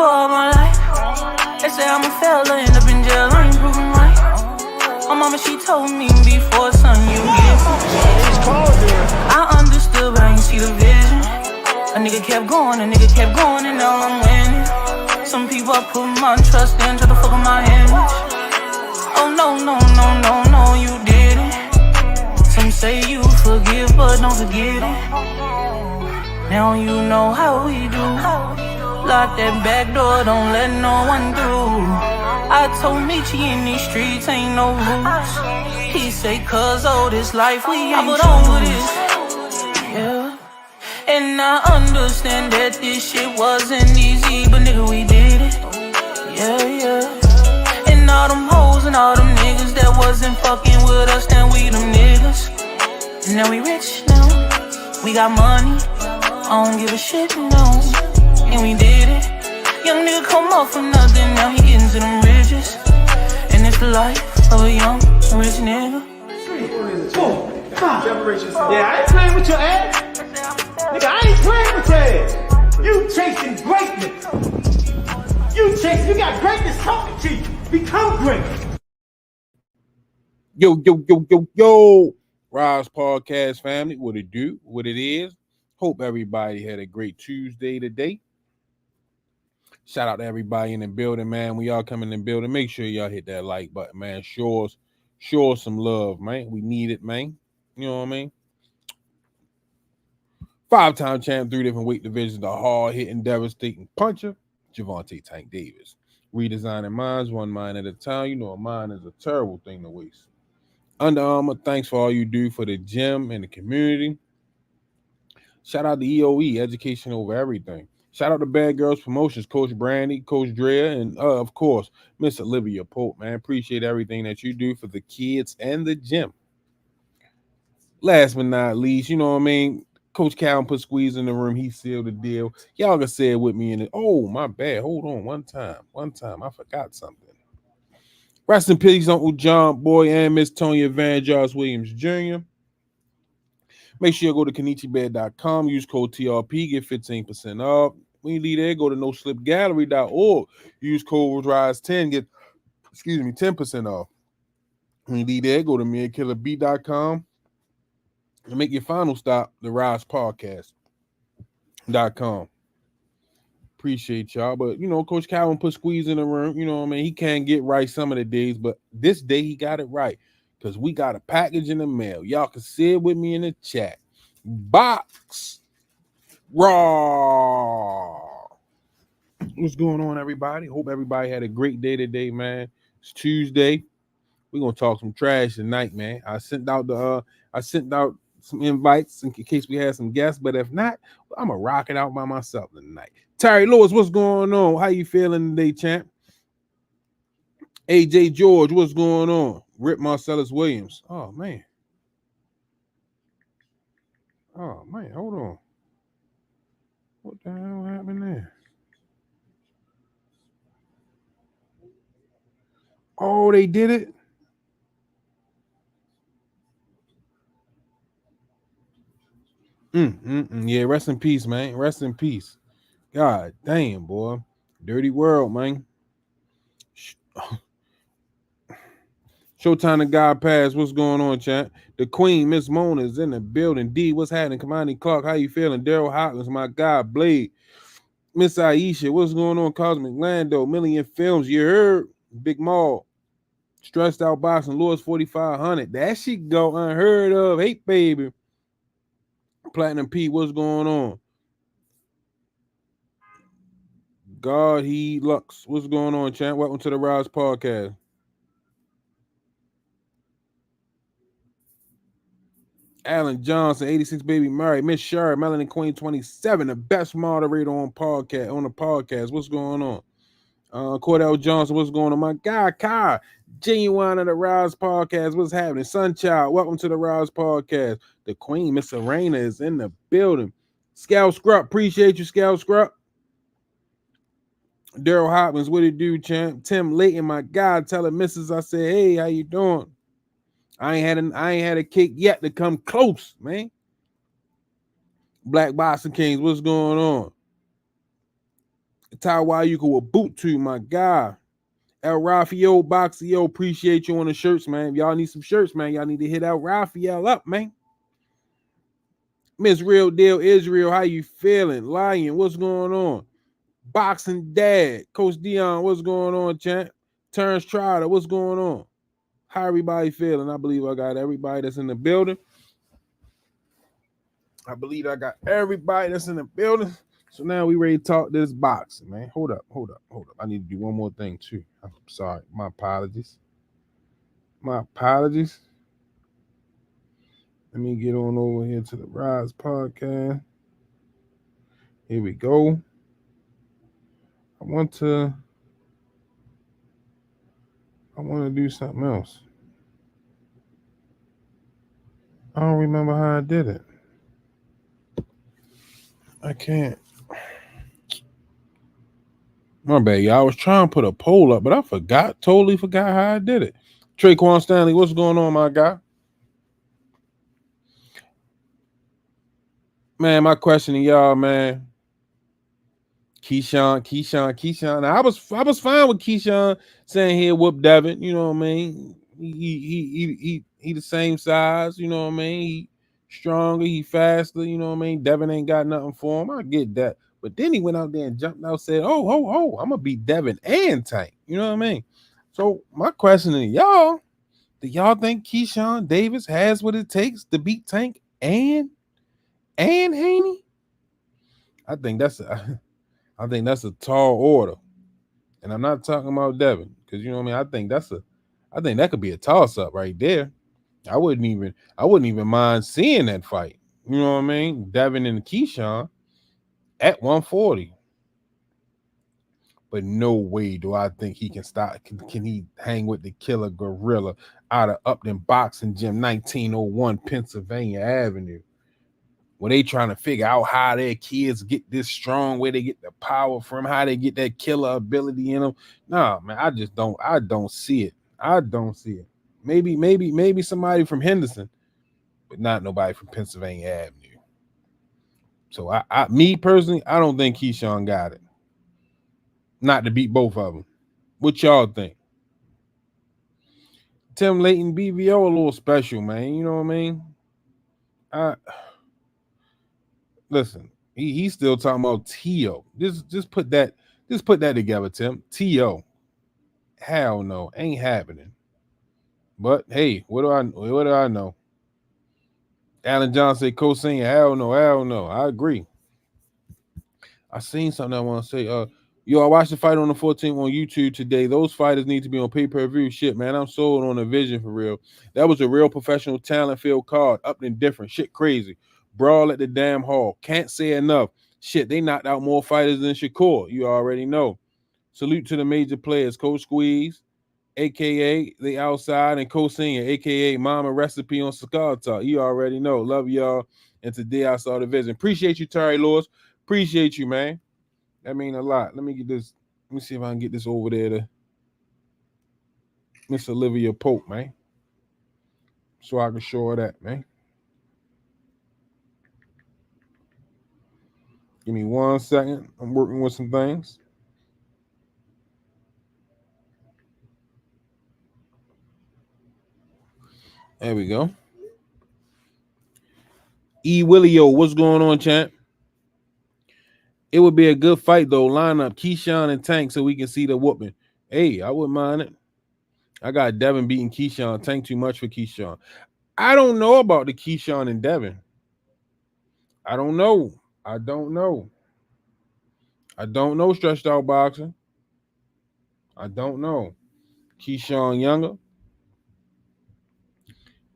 for all my life. They say I'm a failure, end up in jail, I ain't proving right. My mama, she told me before, son, you get I understood, but I ain't see the vision. A nigga kept going, and now I'm winning. Some people I put my trust in, try to fuck with my image. Oh no, you didn't. Some say you forgive, but don't forget it. Now you know how we do. Lock that back door, don't let no one through. I told Michi in these streets ain't no rules. He say, cause all this life we ain't over this. Yeah. And I understand that this shit wasn't easy, but nigga, we did it. Yeah. And all them hoes and all them niggas that wasn't fucking with us, then we them niggas. And now we rich now. We got money. I don't give a shit, no. And we did it. Young nigga come off for nothing, now he getting to them riches. And it's the life of a young rich nigga. Yeah, I ain't playing with your ass. Nigga, I ain't playing with your ass. You chasing greatness. You got greatness talking to you. Become great. Yo. Rize Podcast family, what it do, what it is. Hope everybody had a great Tuesday today. Shout out to everybody in the building, man. We all come in the building. Make sure y'all hit that like button, man. Show us some love, man. We need it, man. You know what I mean? 5-time champ, 3 different weight divisions, the hard-hitting, devastating puncher, Javante Tank Davis. Redesigning minds, one mind at a time. You know, a mind is a terrible thing to waste. Under Armour, thanks for all you do for the gym and the community. Shout out to EOE, education over everything. Shout out to Bad Girls Promotions, Coach Brandy, Coach Drea, and of course, Miss Olivia Pope, man. Appreciate everything that you do for the kids and the gym. Last but not least, you know what I mean? Coach Calvin put Squeeze in the room. He sealed the deal. Y'all can say it with me in it. Oh, my bad. Hold on. One time. I forgot something. Rest in peace, Uncle John Boy and Miss Tonya Van Joss Williams Jr. Make sure you go to KenichiBed.com, use code TRP, get 15% off. When you leave there, go to NoSlipGallery.org, use code Rize10, get 10% off. When you leave there, go to MeandKillerB.com and make your final stop, the RizePodcast.com. Appreciate y'all. But, you know, Coach Calvin put Squeeze in the room. You know what I mean? He can't get right some of the days, but this day he got it right. Because we got a package in the mail. Y'all can see it with me in the chat. Box Raw. What's going on, everybody? Hope everybody had a great day today, man. It's Tuesday. We're gonna talk some trash tonight, man. I sent out some invites in case we had some guests, but if not, I'm gonna rock it out by myself tonight. Terry Lewis, what's going on? How you feeling today, champ? AJ George, what's going on? Rip Marcellus Williams. Oh man, hold on. What the hell happened there? Oh, they did it? Yeah, rest in peace, man. Rest in peace. God damn, boy. Dirty world, man. Showtime to God Pass. What's going on, chat? The Queen, Miss Mona, is in the building. D, what's happening? Kamani Clark, how you feeling? Daryl Hopkins, my guy, Blade. Miss Aisha, what's going on? Cosmic Lando, Million Films, you heard? Big Mall. Stressed Out Boxing, Lewis 4500. That shit go unheard of. Hey, baby. Platinum P, what's going on? God, he Lux. What's going on, champ? Welcome to the Rize Podcast. Alan Johnson, 86 Baby Murray, Miss Sherry, Melanie Queen 27, the best moderator on the podcast. What's going on? Cordell Johnson, what's going on? My guy, Kai, Genuine of the Rize Podcast. What's happening? Sunchild, welcome to the Rize Podcast. The Queen, Miss Serena, is in the building. Scout Scrub, appreciate you, Scout Scrub. Daryl Hopkins, what it do, champ? Tim Layton, my guy, telling Mrs. I said, hey, how you doing? I ain't had a cake yet to come close, man. Black Boxing Kings, what's going on? Tawayuka with boot to my guy. El Rafael Boxio, appreciate you on the shirts, man. If y'all need some shirts, man, y'all need to hit out Raphael up, man. Miss Real Deal Israel, how you feeling? Lion, what's going on? Boxing Dad, Coach Dion, what's going on, champ? Terrence Trotter, what's going on? How everybody feeling? I believe I got everybody that's in the building. So now we ready to talk this boxing, man. Hold up. I need to do one more thing too. I'm sorry. My apologies. Let me get on over here to the Rize podcast. Here we go. I want to do something else. I don't remember how I did it. I can't. My bad, y'all. I was trying to put a poll up, but I totally forgot how I did it. Traquan Stanley, what's going on, my guy? Man, my question to y'all, man. Keyshawn. Now, I was fine with Keyshawn saying he'll whoop Devin. You know what I mean? He the same size. You know what I mean? He stronger. He faster. You know what I mean? Devin ain't got nothing for him. I get that. But then he went out there and jumped out and said, oh, I'm gonna beat Devin and Tank. You know what I mean? So my question to y'all: do y'all think Keyshawn Davis has what it takes to beat Tank and Haney? I think that's a tall order. And I'm not talking about Devin, because you know what I mean? I think that could be a toss-up right there. I wouldn't even mind seeing that fight. You know what I mean? Devin and Keyshawn at 140. But no way do I think he can stop. Can he hang with the killer gorilla out of Upton Boxing Gym, 1901 Pennsylvania Avenue? When they trying to figure out how their kids get this strong, where they get the power from, how they get that killer ability in them. Nah, man, I don't see it. I don't see it. Maybe somebody from Henderson, but not nobody from Pennsylvania Avenue. So me personally, I don't think Keyshawn got it. Not to beat both of them. What y'all think? Tim Layton BVO a little special, man. You know what I mean? Listen, he's still talking about T.O. Just put that together, Tim. T.O. Hell no, ain't happening. But hey, what do I know? Alan Johnson said co-singing, hell no. I agree. I seen something I want to say. I watched the fight on the 14th on YouTube today. Those fighters need to be on pay-per-view. Shit, man, I'm sold on the vision for real. That was a real professional talent field card. Up and different. Shit crazy. Brawl at the damn hall. Can't say enough. Shit, they knocked out more fighters than Shakur. You already know. Salute to the major players. Coach Squeeze, a.k.a. The Outside, and Coach Senior, a.k.a. Mama Recipe on Cigar Talk. You already know. Love y'all. And today I saw the vision. Appreciate you, Terry Lewis. Appreciate you, man. That mean a lot. Let me get this. Let me see if I can get this over there to Miss Olivia Pope, man. So I can show her that, man. Give me 1 second. I'm working with some things. There we go. E. Willio, what's going on, champ? It would be a good fight, though. Line up Keyshawn and Tank so we can see the whooping. Hey, I wouldn't mind it. I got Devin beating Keyshawn. Tank too much for Keyshawn. I don't know about the Keyshawn and Devin. I don't know. I don't know stretched out boxing. I don't know. Keyshawn younger.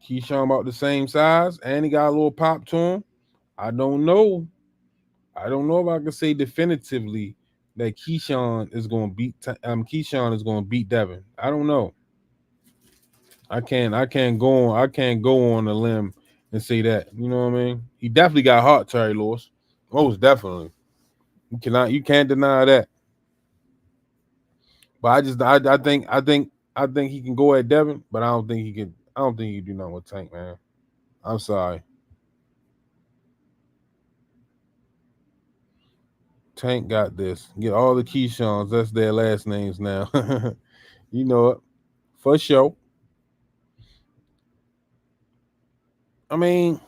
Keyshawn about the same size, and he got a little pop to him. I don't know. I don't know if I can say definitively that Keyshawn is going to beat Devin. I don't know. I can't go on a limb and say that. You know what I mean? He definitely got heart, Terry Lewis. Most definitely. You can't deny that. But I think he can go at Devin, but I don't think he can do nothing with Tank, man. I'm sorry. Tank got this. Get all the Keyshawns. That's their last names now. You know it. For sure. I mean,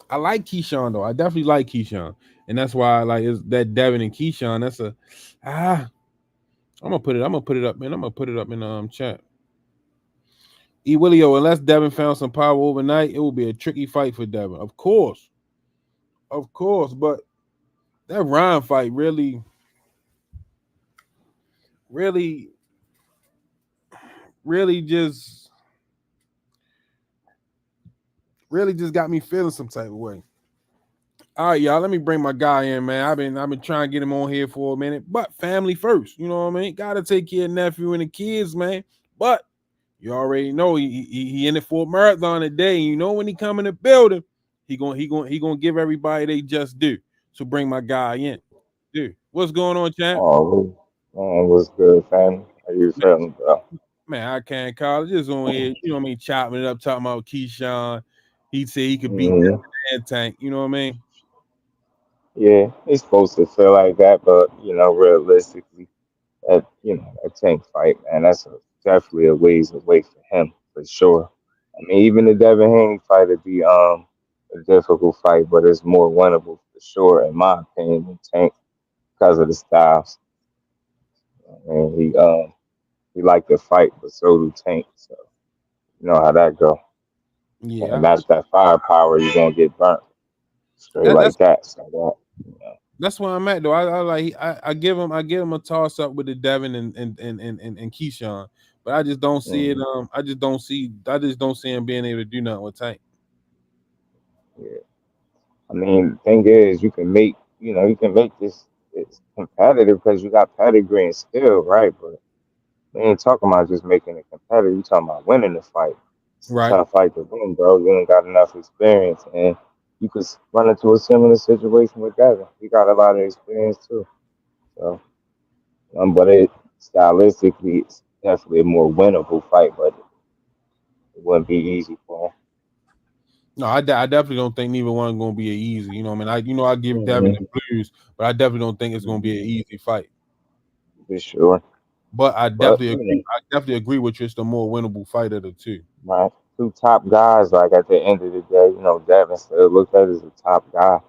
I like Keyshawn though. I definitely like Keyshawn. And that's why I like is that Devin and Keyshawn. That's a ah. I'm gonna put it up, man. I'm gonna put it up in the chat. E Willio, unless Devin found some power overnight, it will be a tricky fight for Devin. Of course, but that Ryan fight really, really just got me feeling some type of way. All right, y'all. Let me bring my guy in, man. I've been trying to get him on here for a minute, but family first. You know what I mean? Gotta take care of nephew and the kids, man. But you already know he in it for a marathon today. You know when he come in the building, he gonna give everybody they just do. So bring my guy in, dude. What's going on, champ? Oh, man, what's good, family? How you feeling, bro? Man, I can't call it. Just on here, you know what I mean, chopping it up, talking about Keyshawn. He said he could beat hmm that Tank. You know what I mean? Yeah, it's supposed to feel like that, but realistically, that tank fight, man, definitely a ways away for him for sure. I mean, even the Devin Haney fight would be a difficult fight, but it's more winnable for sure, in my opinion, than Tank because of the styles. And he liked to fight, but so do Tank. So you know how that go. Can't Yeah, match that firepower, you're gonna get burnt straight that, like that's that. So that. that's where I'm at though. I give him a toss up with the Devin and Keyshawn, but I just don't see it. Mhm. I just don't see him being able to do nothing with Tank. Yeah. I mean, the thing is, you can make this competitive because you got pedigree and skill, right? But we ain't talking about just making it competitive. You talking about winning the fight. It's a Right? tough fight to win, bro. You ain't got enough experience, and you could run into a similar situation with Devin. He got a lot of experience too. So, but stylistically, it's definitely a more winnable fight, but it wouldn't be easy for No, I definitely don't think neither one going to be an easy. You know, what I mean, I give Devin him. the blues, but I definitely don't think it's going to be hmm an easy fight. For sure. But I But definitely agree. I definitely agree with you. It's the more winnable fight of the two. right, two top guys. Like at the end of the day, Devin still looked at as a top guy.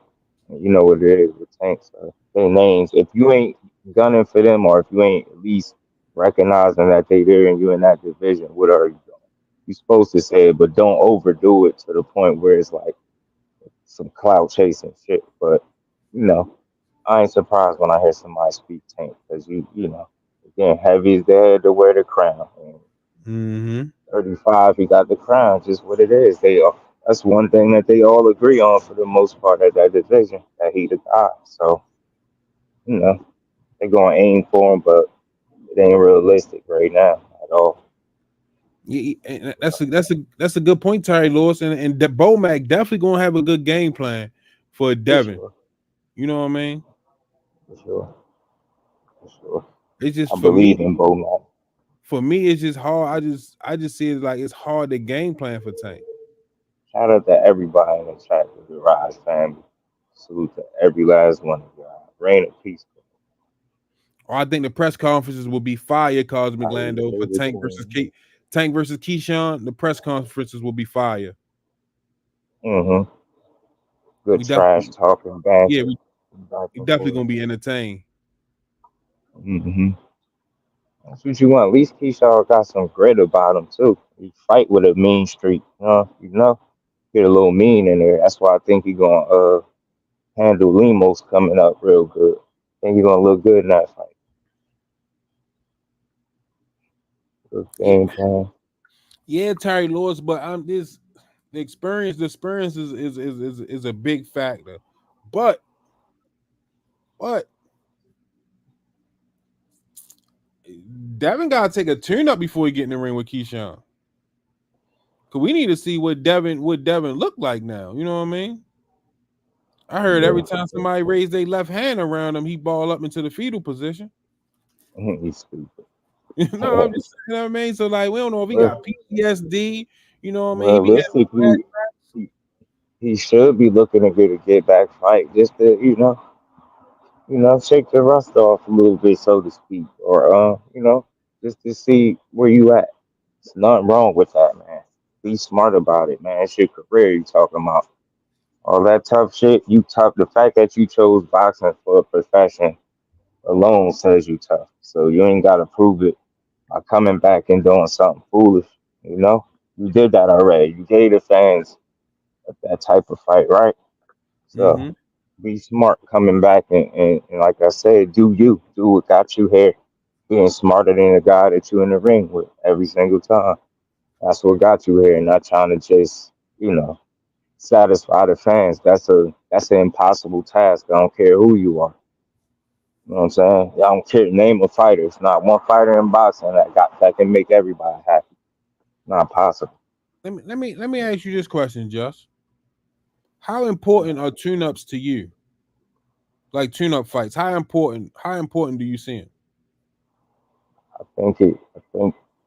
And you know what it is with tanks. So their names. If you ain't gunning for them, or if you ain't at least recognizing that they there and you in that division, what are you doing? You supposed to say it, but don't overdo it to the point where it's like some clout chasing shit. But you know, I ain't surprised when I hear somebody speak tank because again, heavy is the head to wear the crown. And Mm-hmm. 35, he got the crown, just what it is. That's one thing that they all agree on for the most part at that division, that he the guy. So, you know, they gonna aim for him, but it ain't realistic right now at all. Yeah, and that's a good point, Terry Lewis, and Bomac definitely gonna have a good game plan for For Devin. sure. You know what I mean? For sure. For sure. It's just I believe in Bowman. for me, it's just hard. I just see it like it's hard to game plan for Tank. Shout out to everybody in the chat with the Rize family. Salute to every last one of y'all. Reign of peace. Or I think the press conferences will be fire, I Cosmic Lando, for appreciate it too. Tank versus Keyshawn. The press conferences will be fire. Mm-hmm. Good We trash definitely, talking yeah, banter back we and definitely forth. gonna be entertained. Mm-hmm. That's what you want. At least Keyshawn got some grit about him too. He fight with a mean streak. Get a little mean in there. That's why I think he gonna handle Limos coming up real good. Think he gonna look good in that fight. Good Yeah, game plan. yeah, Terry Lewis, but I'm this the experience is a big factor. But but Devin gotta take a tune up before he get in the ring with Keyshawn. Cause we need to see what Devin look like now. You know what I mean? I heard every Yeah, time somebody raised their left hand around him, he ball up into the fetal position. he's stupid. No, I'm just saying, you know what I mean. So like, we don't know if he got Well, PTSD. You know what I mean? He be having realistically, he, he should be looking to get a get back fight just to shake the rust off a little bit, so to speak, or just to see where you at. There's nothing wrong with that, man. Be smart about it, man. It's your career you talking about. All that tough shit, you tough. The fact that you chose boxing for a profession alone says you tough. So you ain't gotta prove it by coming back and doing something foolish. You know, you did that already. You gave the fans that type of fight, right? So Mm-hmm. be smart coming back and like I said, do what got you here. Being smarter than the guy that you in the ring with every single time. That's what got you here, not trying to just, satisfy the fans. That's an impossible task. I don't care who you are. You know what I'm saying? I don't care. Name a fighter. It's not one fighter in boxing that can make everybody happy. Not possible. Let me ask you this question, Just. How important are tune-ups to you? Like tune-up fights. How important do you see them? I think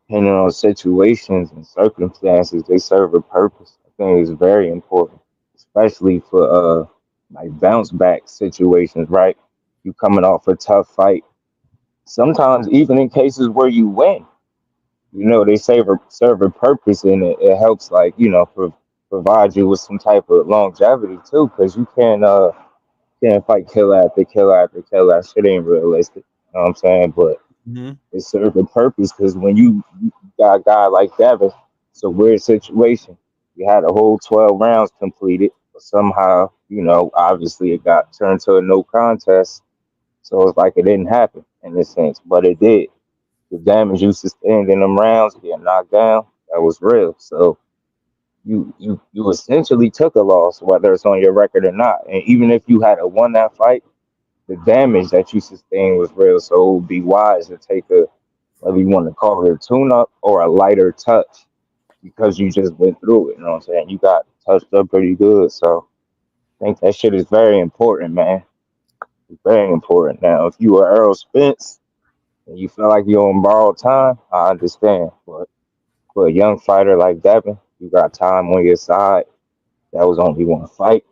depending on situations and circumstances, they serve a purpose. I think it's very important, especially for like bounce back situations, right? You coming off a tough fight. Sometimes even in cases where you win, they serve a purpose, and it helps, like, provide you with some type of longevity too, because you can't fight killer after killer after killer. That shit ain't realistic. You know what I'm saying? But Mm-hmm. it served a purpose, because when you got a guy like Devin, it's a weird situation. You had a whole 12 rounds completed, but somehow, obviously it got turned to a no contest. So it's like it didn't happen in this sense, but it did. The damage you sustained in them rounds, getting knocked down, that was real. So you essentially took a loss, whether it's on your record or not. And even if you had won that fight, the damage that you sustained was real. So it would be wise to take whether you want to call it a tune up or a lighter touch, because you just went through it. You know what I'm saying? You got touched up pretty good. So I think that shit is very important, man. It's very important. Now, if you were Earl Spence and you feel like you're on borrowed time, I understand. But for a young fighter like Devin, you got time on your side. That was only one fight.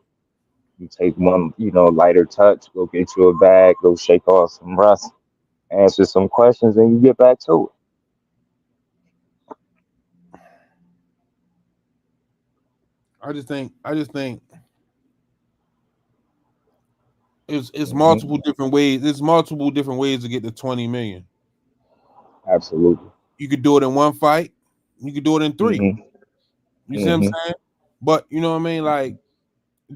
You take one, lighter touch, go get you a bag, go shake off some rust, answer some questions, and you get back to I just think it's it. Hmm. multiple different ways. There's multiple different ways to get to 20 million. Absolutely. You could do it in one fight. You could do it in three. Hmm. You see what I'm Hmm. saying? But you know what I mean? Like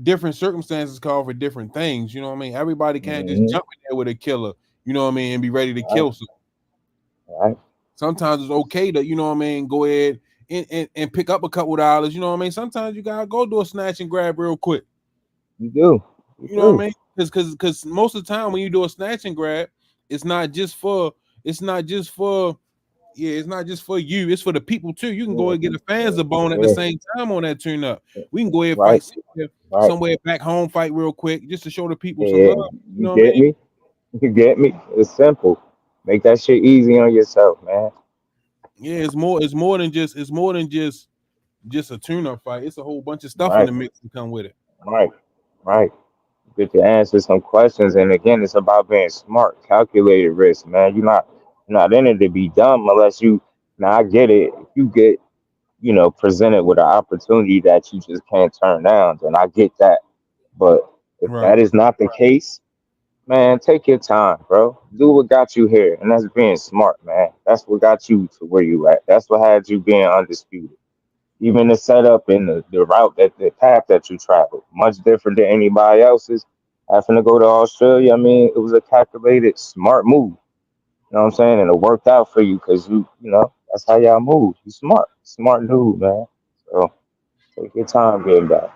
different circumstances call for different things. You know what I mean? Everybody can't just Hmm. jump in there with a killer, you know what I mean, and be ready to Right. kill some. Right. Sometimes it's okay to, you know what I mean, go ahead and pick up a couple dollars. You know what I mean? Sometimes you gotta go do a snatch and grab real quick. You do. You You know what do. I mean? Because most of the time when you do a snatch and grab, it's not just for it's not just for yeah, it's not just for you, it's for the people too. You can go Yeah. and get the fans a bone at the Yeah. same time on that tune up. We can go ahead and Right. fight Right. somewhere back home, fight real quick, just to show the people some Yeah. love. You You know what I get mean? me? You get me? It's simple. Make that shit easy on yourself, man. Yeah, it's more than just a tune up fight. It's a whole bunch of stuff in Right. the mix to come with it. Right. Right. Get to answer some questions, and again, it's about being smart, calculated risk, man. You're not in it to be dumb unless you. Now I get it. If you get presented with an opportunity that you just can't turn down, then I get that. But if Right. that is not the case, man, take your time, bro. Do what got you here, and that's being smart, man. That's what got you to where you at. That's what had you being undisputed. Even the setup and the route, the path that you traveled, much different than anybody else's. Having to go to Australia, I mean, it was a calculated, smart move. You know what I'm saying? And it worked out for you because that's how y'all move. You smart dude, man. So take your time getting back.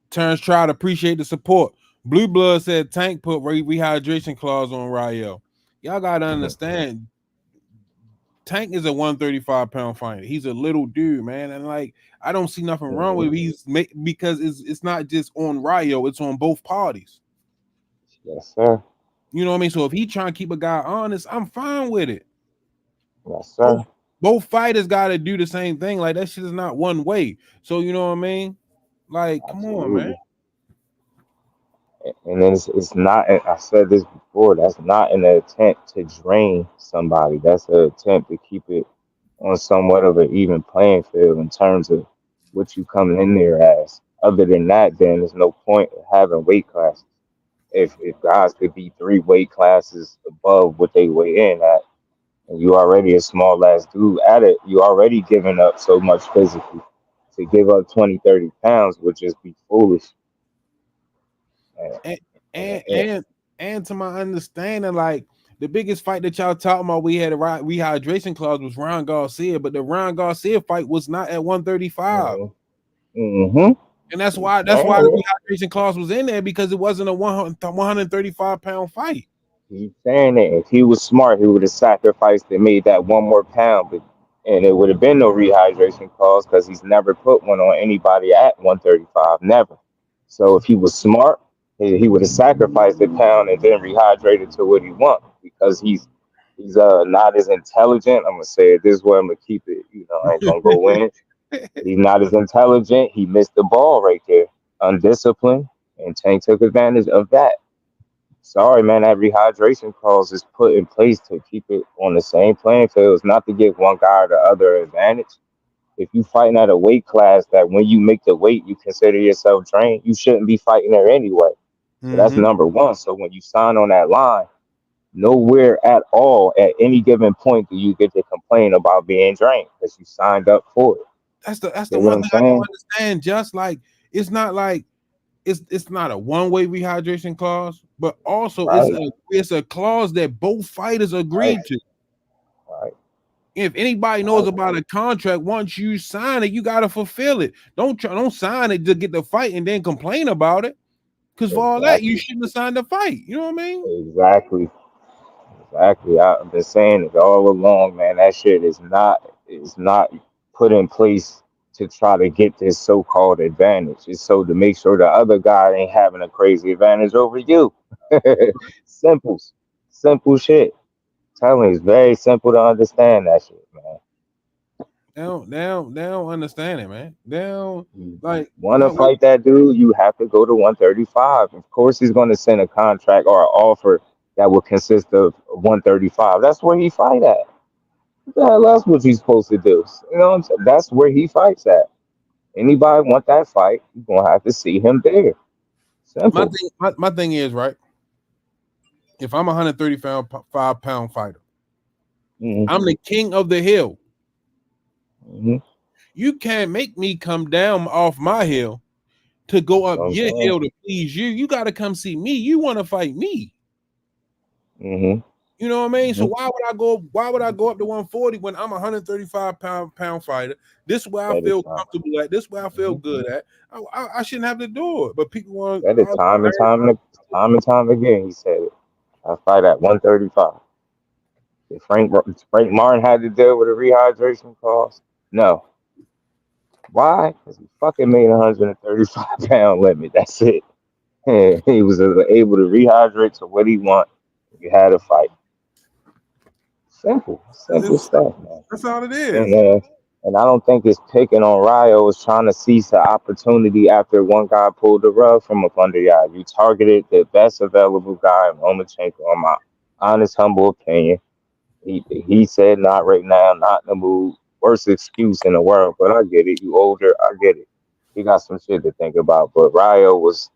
Terrence Trout appreciate the support. Blue Blood said Tank put rehydration clause on Rayo. Y'all gotta understand, Tank is a 135-pound fighter. He's a little dude, man, and like I don't see nothing wrong with Mhm. because it's not just on Rayo, it's on both parties. Yes, sir. You know what I mean? So if he trying to keep a guy honest, I'm fine with it. Yes, Both sir. both fighters got to do the same thing. Like that shit is not one way. So you know what I mean? Like, come on, man. Absolutely. And then it's not. I said this before. That's not an attempt to drain somebody. That's an attempt to keep it on somewhat of an even playing field in terms of what you coming in there as. Other than that, then there's no point in having weight classes. If guys could be three weight classes above what they weigh in at, and you already a small ass dude at it, you already giving up so much physically. To give up 20, 30 pounds would just be foolish. And, And and, and and, and to my understanding, like the biggest fight that y'all talking about, we had a rehydration clause was Ron Garcia, but the Ron Garcia fight was not at 135. and, mm-hmm. And that's why the rehydration clause was in there because it wasn't a 135-pound fight. He's saying that if he was smart, he would have sacrificed and made that one more pound, but and it would have been no rehydration clause because he's never put one on anybody at 135, never. So if he was smart, he would have sacrificed a pound and then rehydrated to what he wants because he's not as intelligent. I'm gonna say it this way. I'm gonna keep it. I ain't gonna go in. He's not as intelligent. He missed the ball right there, undisciplined, and Tank took advantage of that. Sorry, man, that rehydration clause is put in place to keep it on the same playing field. It's not to give one guy or the other advantage. If you fighting at a weight class that when you make the weight, you consider yourself trained, you shouldn't be fighting there anyway. So that's Mm-hmm. number one. So when you sign on that line, nowhere at all at any given point do you get to complain about being drained because you signed up for it. That's the You know what one I'm thing I don't saying? understand. Just like it's not like it's not a one-way rehydration clause, but also Right, it's a clause that both fighters right, agreed to. right, If anybody knows right. about a contract, once you sign it, you gotta fulfill it. Don't sign it to get the fight and then complain about it. Because for all that, you Exactly, shouldn't have signed the fight. You know what I mean? exactly. Exactly. I've been saying it all along, man. That shit is not put in place to try to get this so-called advantage. It's so to make sure the other guy ain't having a crazy advantage over you. simple, simple shit. Telling you, it's very simple to understand that shit, man. They don't understand it, man. They don't You like want to fight that dude, you have to go to 135. Of course, he's going to send a contract or an offer that will consist of 135. That's where he fight at. Yeah, that's what he's supposed to do. You know what I'm saying? That's where he fights at. Anybody want that fight, you're gonna have to see him there. my Simple. thing. My thing is right. If I'm a 135-pound fighter, Mm-hmm. I'm the king of the hill. Mm-hmm. You can't make me come down off my hill to go That's up what I'm your saying. hill to please you. You got to come see me. You want to fight me. Mm-hmm. You know what I mean? So Mm-hmm. why would I go? Why would I go up to 140 when I'm a 135-pound fighter? This is where I Said it feel time. comfortable at. This is where I feel Mm-hmm. good at. I shouldn't have to do it. But people want Said it time and time again. He said it. I fight at 135. If Frank Martin had to deal with a rehydration clause, no. Why? Because he fucking made a 135-pound limit. That's it. He was able to rehydrate to what he want. You had a fight. Simple, simple it's, stuff, man. that's all it And is. uh, and I don't think it's picking on Ryo. Was trying to seize the opportunity after one guy pulled the rug from up under y'all. You targeted the best available guy, Lomachenko. In my honest, humble opinion, he said not right now, not in the mood. Worst excuse in the world, but I get it. You older, I get it. He got some shit to think about. But Ryo was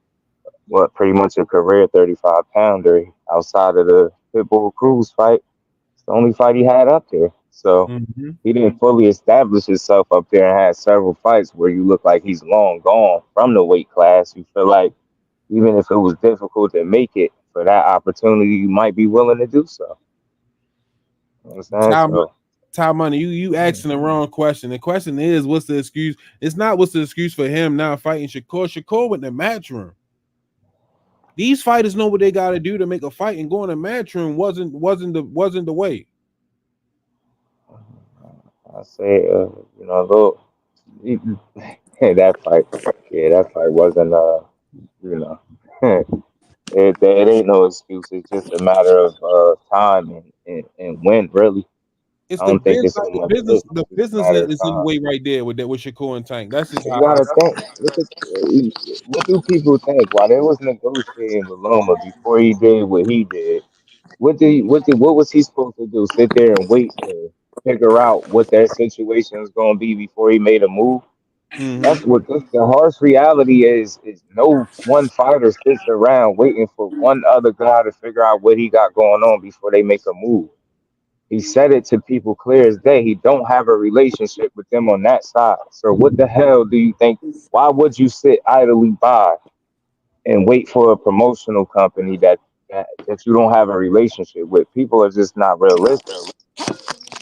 what pretty much a career 35-pounder outside of the Pitbull Cruz fight. It's the only fight he had up there. So Mhm. he didn't fully establish himself up there and had several fights where you look like he's long gone from the weight class. You feel like even if it was difficult to make it for that opportunity, you might be willing to do so. You know what I'm saying? Time, So time money. You asking the wrong question. The question is, what's the excuse? It's not what's the excuse for him not fighting Shakur. Shakur went in the match room. These fighters know what they got to do to make a fight, and going to match room wasn't the way. I say, look, that fight, yeah, that fight wasn't, you know, it ain't no excuse. It's just a matter of time and when, really. It's I the don't think business, it's like so much look. the It's just a business matter of is in the time. way right there with that with Shakur and Tank. That's just You how I gotta see think. Look at what do people think while they was negotiating with Loma before he did what he did? What was he supposed to do? Sit there and wait to figure out what their situation was gonna be before he made a move? it. Hmm. That's what the harsh reality is no one fighter sits around waiting for one other guy to figure out what he got going on before they make a move. He said it to people clear as day. He don't have a relationship with them on that side. So what the hell do you think? Why would you sit idly by and wait for a promotional company that you don't have a relationship with? People are just not realistic.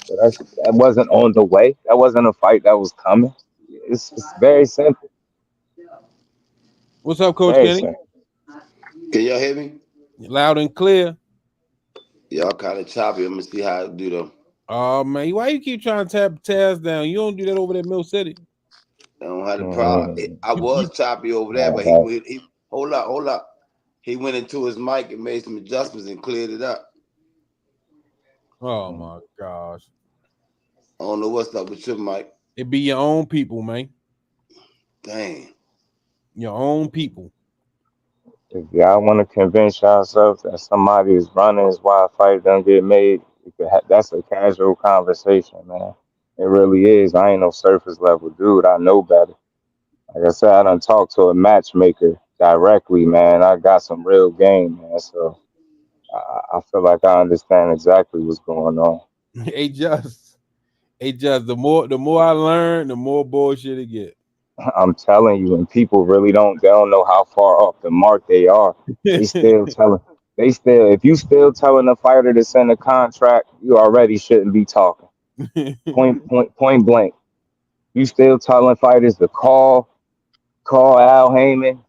So that wasn't on the way. That wasn't a fight that was coming. It's very simple. What's up, Coach Very Kenny? simple. Can y'all hear me? Loud and clear. Y'all kind of choppy. I'm gonna see how I do though. Oh man, why you keep trying to tap Taz down? You don't do that over there, Mill City. I don't have the problem. Mm, I You was choppy over there, all but right. he hold up. He went into his mic and made some adjustments and cleared it up. oh my gosh, I don't know what's up with your mic. it be your own people, man. Dang. Your own people. If y'all want to convince yourself that somebody is running is why a fight don't get made, that's a casual conversation, man. It really is. I ain't no surface level dude. I know better. Like I said, I done talked to a matchmaker directly, man. I got some real game, man. So I feel like I understand exactly what's going on. It just, it just the more I learn, the more bullshit it get. I'm telling you, and people really they don't know how far off the mark they are. They still telling, if you still telling a fighter to send a contract, you already shouldn't be talking. Point blank. You still telling fighters to call Al Heyman.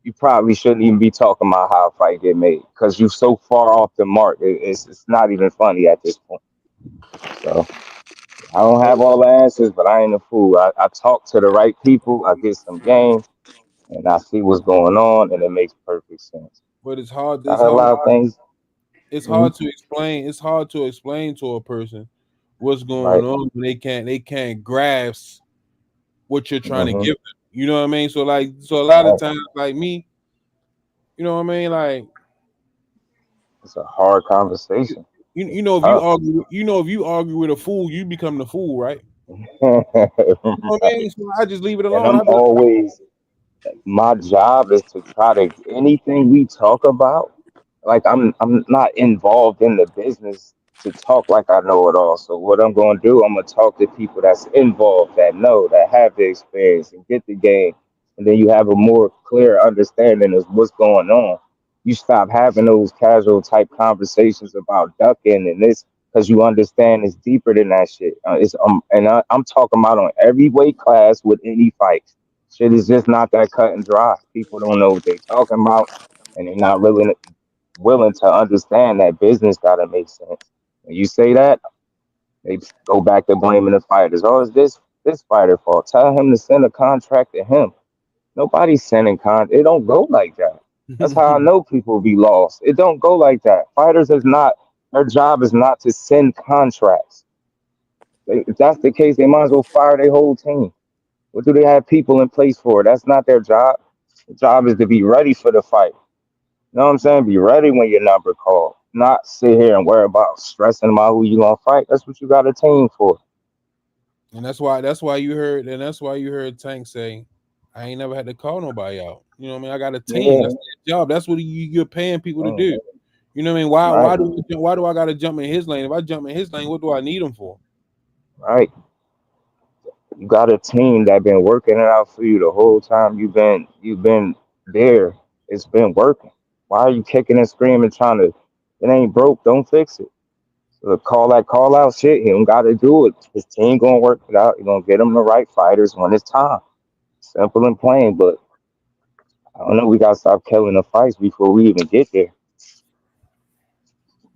You probably shouldn't even be talking about how a fight get made because you so far off the mark. It's not even funny at this point. So I don't have all the answers, but I ain't a fool. I talk to the right people. I get some game and I see what's going on, and it makes perfect sense. But it's hard. I It's heard a hard. lot of things. It's Mhm. hard to explain. It's hard to explain to a person what's going Right. on when they can't grasp what you're trying to Hmm. give them. You know what I mean? So a lot of Right. times, like me, you know what I mean? Like It's a hard conversation. you It's know if you tough. argue, if you argue with a fool, you become the fool, right? You know what I Right. mean? So I just leave it And alone. I'm always my job is to try to anything we talk about. Like I'm not involved in the business to talk like I know it all. So what I'm gonna do, I'm gonna talk to people that's involved, that know, that have the experience and get the game. And then you have a more clear understanding of what's going on. You stop having those casual type conversations about ducking and this because you understand it's deeper than that shit. I'm talking about on every weight class with any fight. Shit is just not that cut and dry. People don't know what they talking about, and they're not really willing to understand that business got to make sense. When you say that, they go back to blaming the fighters. Oh, it's this fighter fault. Tell him to send a contract to him. Nobody's sending It don't go like that. That's how I know people be lost. It don't go like that. Fighters is not their job is not to send contracts. If that's the case, they might as well fire their whole team. What do they have people in place for? That's not their job. The job is to be ready for the fight. You know what I'm saying? Be ready when your number called. Not sit here and worry about stressing about who you gonna fight. That's what you got a team for. and that's why you heard Tank say, I ain't never had to call nobody out. You know what I mean? I got a team. Yeah. That's their job. That's what you're paying people to Mm, do. You know what I mean? Why right. why do why do I gotta jump in his lane? If I jump in his lane, what do I need him for? Right. You got a team that been working it out for you the whole time you've been there. It's been working. Why are you kicking and screaming trying to it ain't broke, don't fix it. So call out shit, he don't gotta do it. His team gonna work it out. You're gonna get him the right fighters when it's time. Simple and plain, but I don't know. We gotta stop killing the fights before we even get there.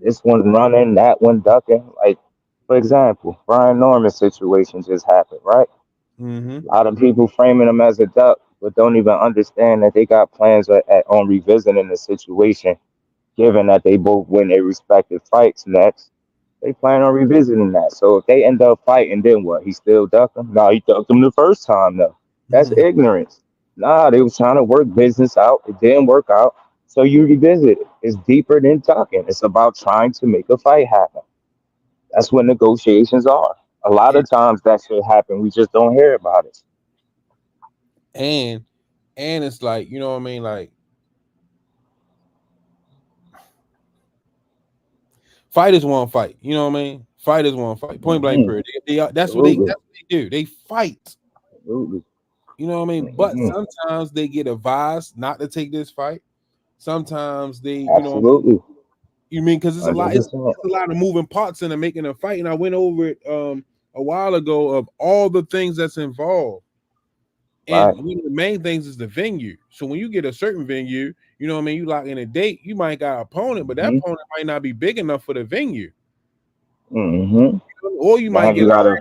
This one running, that one ducking. Like, for example, Brian Norman situation just happened, right? Mm-hmm. A lot of people framing him as a duck, but don't even understand that they got plans on revisiting the situation, given that they both win their respective fights next. They plan on revisiting that. So if they end up fighting, then what? He still ducked them? No, he ducked them the first time though. That's Mhm. ignorance. Nah, they was trying to work business out. It didn't work out. So you revisit it. It's deeper than talking. It's about trying to make a fight happen. That's what negotiations are. A lot and of times that shit happen. We just don't hear about it. and and it's like, you know what I mean, like fighters want to fight. You know what I mean? Fighters want to fight. Point blank Hmm. period. That's what Absolutely. they do. They fight. Absolutely. You know what I mean? But Hmm. sometimes they get advised not to take this fight. Sometimes they, Absolutely. you mean because it's a lot. It's, 100%. it's a lot of moving parts in making a fight. And I went over it a while ago of all the things that's involved. And Right. one of the main things is the venue. So when you get a certain venue, you know what I mean, you lock in a date, you might got an opponent, but that Hmm. opponent might not be big enough for the venue. Hmm. Or you Now might you get gotta. a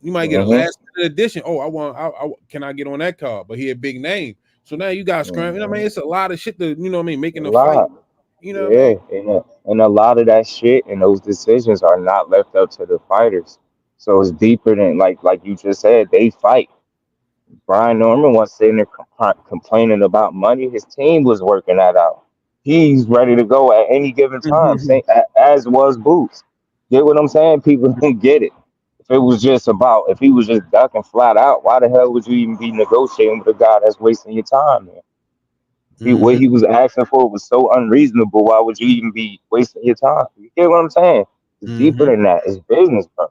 Hmm. last minute addition. Oh, can I get on that card? But he a big name. So now you got scram. You know what I mean? It's a lot of shit to, you know what I mean, A making a fight. lot. You know what I Yeah, mean? and a lot of that shit and those decisions are not left up to the fighters. So it's deeper than like you just said. They fight. Brian Norman was sitting there complaining about money. His team was working that out. He's ready to go at any given time. As was Boots. Get what I'm saying? People don't get it. If it was just about, if he was just ducking flat out, why the hell would you even be negotiating with a guy that's wasting your time, man? What Mm-hmm. he was asking for was so unreasonable. Why would you even be wasting your time? You get what I'm saying? It's deeper Mm-hmm. than that. It's business, bro.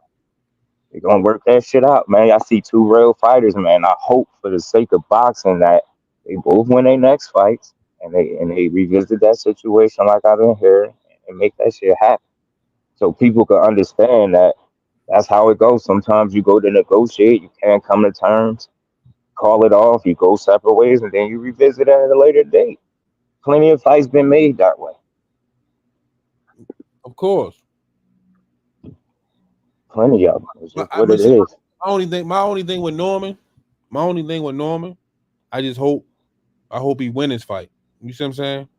They're gonna work that shit out, man. I see two real fighters, man. I hope for the sake of boxing that they both win their next fights and they revisit that situation like I've been hearing and make that shit happen. So people can understand that that's how it goes. Sometimes you go to negotiate, you can't come to terms, call it off, you go separate ways, and then you revisit it at a later date. Plenty of fights been made that way. Of course. Plenty of them. It's But just what it see, is. my only thing with Norman, I hope he win his fight. You see what I'm saying?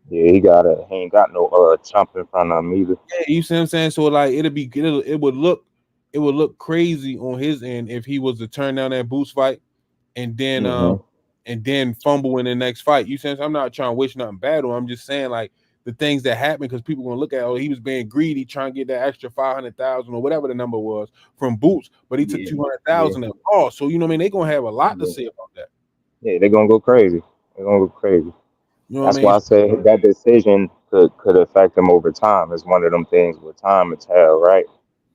Yeah, he ain't got no chump in front of him either. Yeah, you see what I'm saying? So like it would look crazy on his end if he was to turn down that boost fight and then Hmm. fumble in the next fight. You saying I'm not trying to wish nothing bad on. I'm just saying like the things that happen because people gonna look at he was being greedy trying to get that extra 500,000 or whatever the number was from Boots, but he took Yeah, yeah, 200,000 and lost. So you know what I mean? They gonna have a lot to yeah, say about that. yeah. They're gonna go crazy. They're gonna go crazy. You know what I That's mean? why I say that decision could affect them over time. It's one of them things with time to tell, right?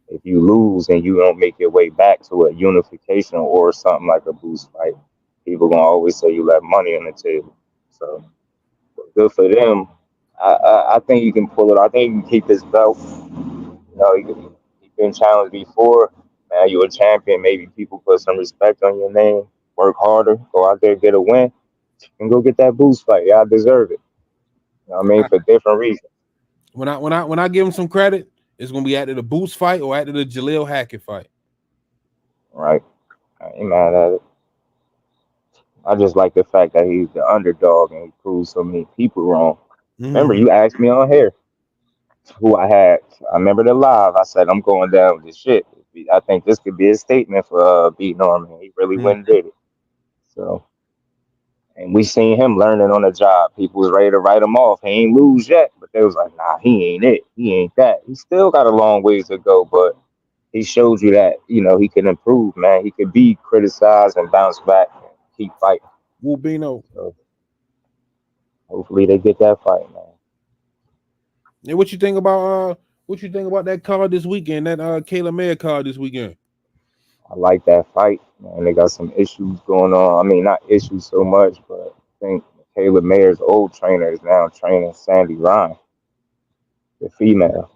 If you lose and you don't make your way back to a unification or something like a boost fight, people gonna always say you left money on the table. So good for them. I think you can pull it. I think you can keep this belt. You know, you've been challenged before. Now you're a champion. Maybe people put some respect on your name. Work harder. Go out there, get a win, and go get that boost fight. Y'all deserve it. You know what I mean? For different reasons. When I give him some credit, it's gonna be after the Boots fight or after the Jaleel Hackett fight. Right? I ain't mad at it. I just like the fact that he's the underdog and he proves so many people wrong. Remember, Mm-hmm. you asked me on here who I had. I remember the live. I said I'm going down with this shit. I think this could be a statement for B Norman. He really went and did it. So, and we seen him learning on the job. People was ready to write him off. He ain't lose yet, but they was like, nah, he ain't it. He ain't that. He still got a long ways to go, but he showed you that he can improve, man. He could be criticized and bounce back and keep fighting. Wubino. So hopefully they get that fight, man. And what you think about that card this weekend? That Kayla Mayer card this weekend. I like that fight, man. They got some issues going on. I mean, not issues so much, but I think Caleb Mayer's old trainer is now training Sandy Ryan, the female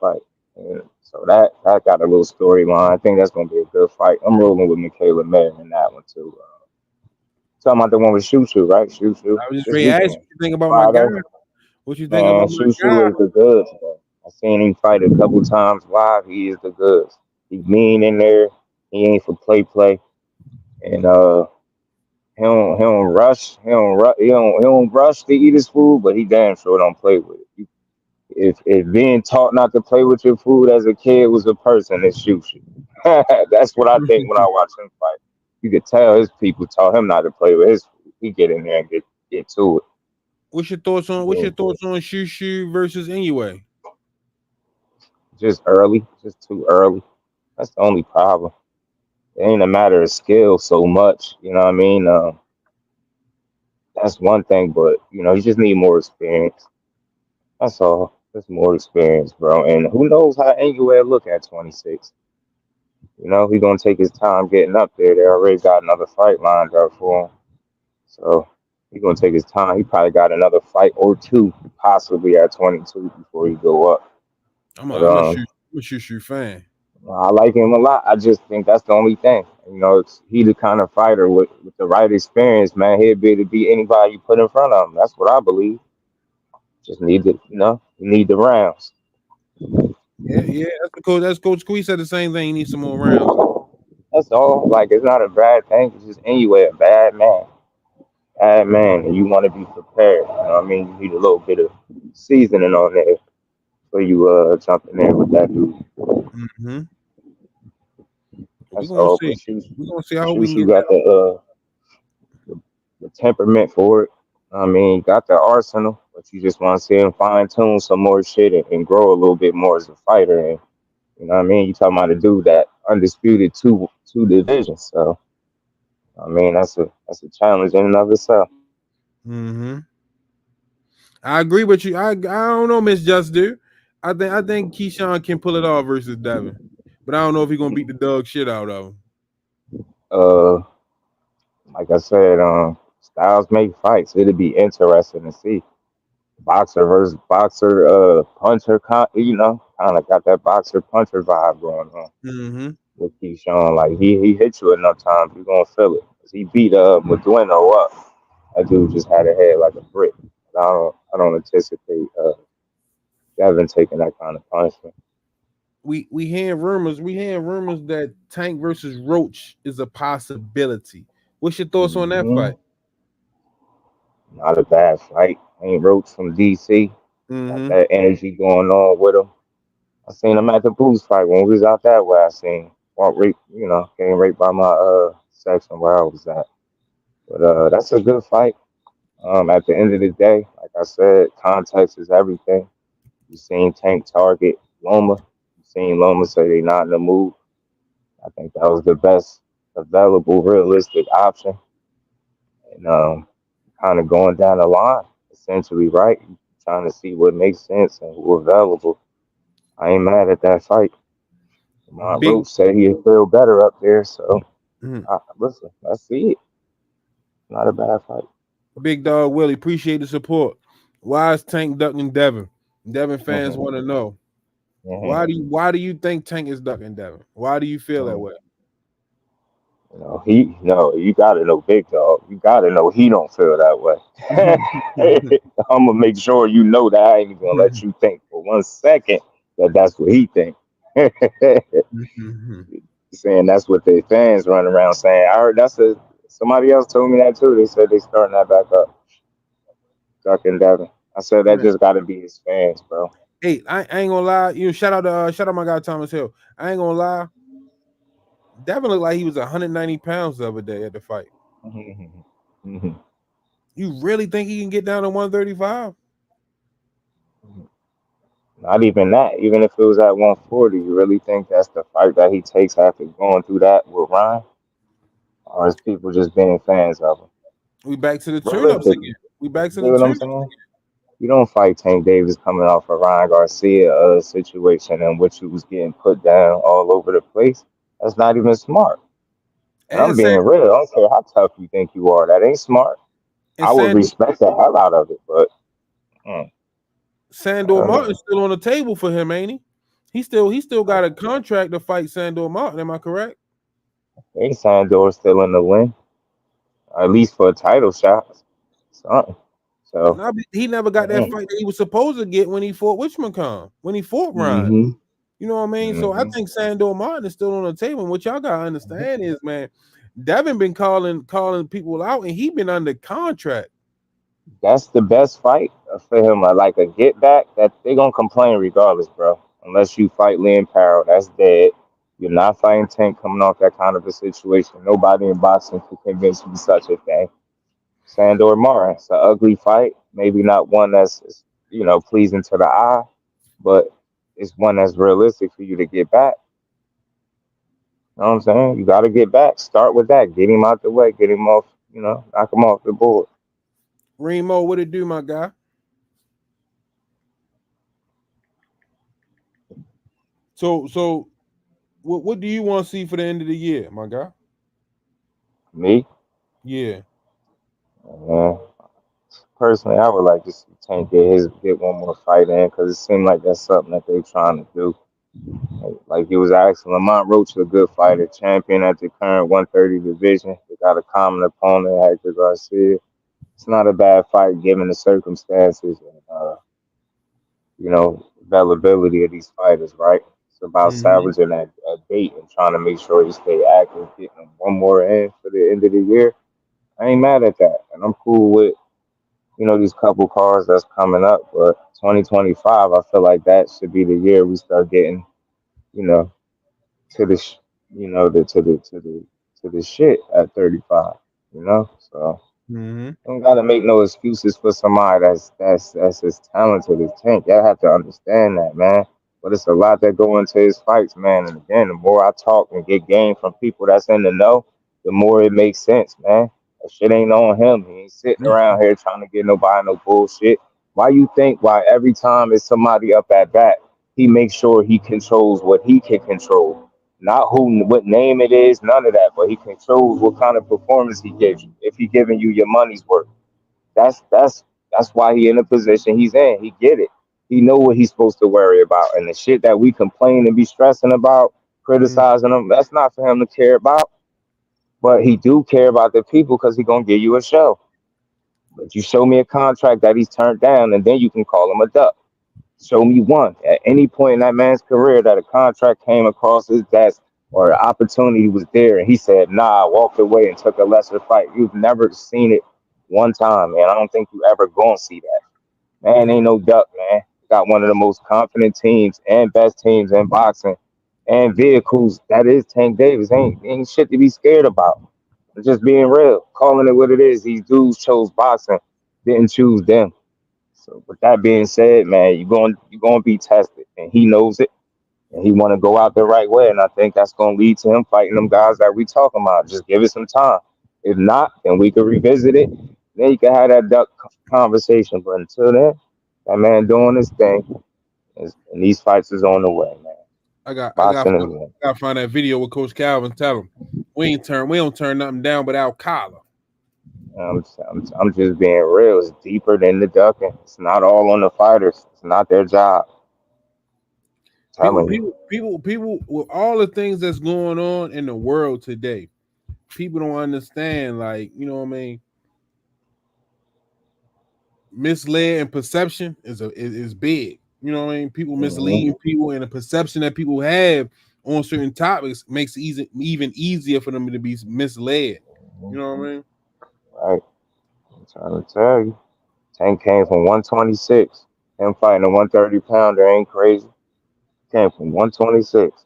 fight. And so that got a little storyline. I think that's gonna be a good fight. I'm rolling with Michaela Mayer in that one too. Talking about the one with Shoo Shoo, right? Shoo Shoo I was just this ready to ask weekend. what you think about my guy. Friday. What you think Man, about my Shoo Shoo guy? is the goods, man. I seen him fight a couple times live. He is the goods. He mean in there. He ain't for play. And he don't rush. He don't rush to eat his food, but he damn sure don't play with it. If being taught not to play with your food as a kid was a person that shoots you. That's what I think when I watch him fight. You could tell his people taught him not to play with his food. He get in there and get to it. What's your Then thoughts on Shushu versus Inoue? just early, just too early. That's the only problem. It ain't a matter of skill so much. You know what I mean? That's one thing, but you just need more experience. That's all. Just more experience, bro. And who knows how Anguilla look at 26? He's gonna take his time getting up there. They already got another fight lined up for him, so he's gonna take his time. He probably got another fight or two, possibly at 22 before he go up. But I'm a Shushu fan. I like him a lot. I just think that's the only thing. He the kind of fighter with the right experience, man. He'd be able to beat anybody you put in front of him. That's what I believe. Just need you need the rounds. Yeah. That's Coach Squeeze said the same thing. He needs some more rounds. That's all. Like it's not a bad thing. It's just anyway a bad man, and you want to be prepared. You know what I mean? You need a little bit of seasoning on there for you jump in there with that dude. Mm-hmm. We're That's gonna all. see. But shoot, We're gonna see how we shoot, can you get got that. the temperament for it. I mean, got the arsenal, but you just want to see him fine tune some more shit and grow a little bit more as a fighter. And you know what I mean? You talking about a dude that undisputed two divisions. So I mean, that's a challenge in and of itself. Mm-hmm. I agree with you. I don't know, Miss Just Do. I think Keyshawn can pull it off versus Devin, but I don't know if he's gonna beat the dog shit out of him. Uh, like I said, styles make fights. It'll be interesting to see boxer versus boxer, puncher. Kind of got that boxer puncher vibe going on Mm-hmm. with Keyshawn. Like he hit you enough times, you're gonna feel it. 'Cause he beat Madueno up. That dude just had a head like a brick. I don't anticipate Devin taking that kind of punishment. We hearing rumors. We hearing rumors that Tank versus Roach is a possibility. What's your thoughts on that Hmm fight? Not a bad fight. Ain't Roach from DC. Got Mm-hmm. that energy going on with him. I seen him at the Blues fight when we was out that way. I seen walk right, came right by my section where I was at. But that's a good fight. At the end of the day, like I said, context is everything. You seen Tank target Loma. You seen Loma say they not in the mood. I think that was the best available realistic option. And kind of going down the line, essentially, right? Trying to see what makes sense and who available. I ain't mad at that fight. My Big Roach said he'd feel better up there, so mhm. listen, let's see it. Not a bad fight. Big Dog Willie, appreciate the support. Why is Tank ducking Devin? Devin fans want to know. Mhm. Why do you think Tank is ducking Devin? Why do you feel that Mhm. way? He no, you gotta know Big Dog. You gotta know he don't feel that way. I'm gonna make sure you know that I ain't even gonna let you think for 1 second that that's what he think. Saying that's what the fans run around saying. I heard somebody else told me that too. They said they starting that back up, ducking Devin. I said that Man, just gotta be his fans, bro. hey, I ain't gonna lie. Shout out my guy Thomas Hill. I ain't gonna lie. Devin looked like he was 190 pounds the other day at the fight. You really think he can get down to 135? Not even that. Even if it was at 140, you really think that's the fight that he takes after going through that with Ryan? Or is people just being fans of him? We back to the tune-ups again. Realistically, We back to you know the what I'm tune-ups. saying? You don't fight Tank Davis coming off a Ryan Garcia situation in which he was getting put down all over the place. That's not even smart. And I'm And being real. I don't care how tough you think you are. That ain't smart. I would Sandor, respect the hell out of it, but I Sandor don't know. Martin's still on the table for him, ain't he? He still got a contract to fight Sandor Martin. Am I correct? Ain't Sandor still in the win, at least for a title shot. Something. So, Nah, he never got that fight that he was supposed to get when he fought Wichmann, when he fought Ryan. mm-hmm, You know what I mean? So I mm-hmm. think Sandor Martin is still on the table. And what y'all gotta understand is, man, Devin been calling people out, and he been under contract. That's the best fight for him like a get back, that they gonna complain regardless, bro. Unless you fight Lynn Parrow, that's dead. You're not fighting Tank coming off that kind of a situation. Nobody in boxing can convince you such a thing. Sandor Mara, it's an ugly fight. Maybe not one that's pleasing to the eye, but it's one that's realistic for you to get back. You know what I'm saying? You got to get back. Start with that. Get him out the way. Get him off. Knock him off the board. Remo, what it do, my guy? So what do you want to see for the end of the year, my guy? Me, Yeah. man. Personally, I would like to see Tank get one more fight in because it seemed like that's something that they're trying to do. Like he was asking, Lamont Roach is a good fighter, champion at the current 130 division. They got a common opponent, Hector Garcia. It's not a bad fight given the circumstances and availability of these fighters, right? It's about Mm-hmm. salvaging that date and trying to make sure he stay active, getting them one more in for the end of the year. I ain't mad at that, and I'm cool with these couple cars that's coming up. But 2025, I feel like that should be the year we start getting, you know, to the, sh- you know, the to the shit at 35. So Mm-hmm. don't gotta make no excuses for somebody that's as talented as Tank. Y'all have to understand that, man. But it's a lot that go into his fights, man. And again, the more I talk and get game from people that's in the know, the more it makes sense, man. That shit ain't on him. He ain't sitting around here trying to get nobody no bullshit. Why you think why every time it's somebody up at bat, he makes sure he controls what he can control. Not what name it is, none of that, but he controls what kind of performance he gives you. If he giving you your money's worth, that's that's that's why he in the position he's in. He get it. He know what he's supposed to worry about, and the shit that we complain and be stressing about, criticizing him, that's not for him to care about. But he do care about the people because he gonna give you a show. But you show me a contract that he's turned down, and then you can call him a duck. Show me one at any point in that man's career that a contract came across his desk or an opportunity was there and he said, nah, walked away and took a lesser fight. You've never seen it one time, man. I don't think you ever gonna see that. Man ain't no duck, man. Got one of the most confident teams and best teams in boxing and vehicles. That is Tank Davis. Ain't shit to be scared about. I'm just being real, calling it what it is. These dudes chose boxing, didn't choose them. So with that being said, man, you're going to be tested, and he knows it, and he want to go out the right way, and I think that's going to lead to him fighting them guys that we talking about. Just give it some time. If not, then we can revisit it. Then you can have that duck conversation. But until then, that man doing his thing, and these fights is on the way, man. I got I got Boxing is I one. got to find that video with Coach Calvin. Tell him we don't turn nothing down without collar. I'm just being real. It's deeper than the ducking. It's not all on the fighters. It's not their job. I'm People, telling you. people, people with all the things that's going on in the world today, people don't understand. Like, you know what I mean? Misled and perception is big. You know what I mean? People Hmm. misleading people, and the perception that people have on certain topics makes it even easier for them to be misled. You know what I mean? Right. I'm trying to tell you. Tank came from 126. Him fighting a 130 pounder ain't crazy. Came from 126.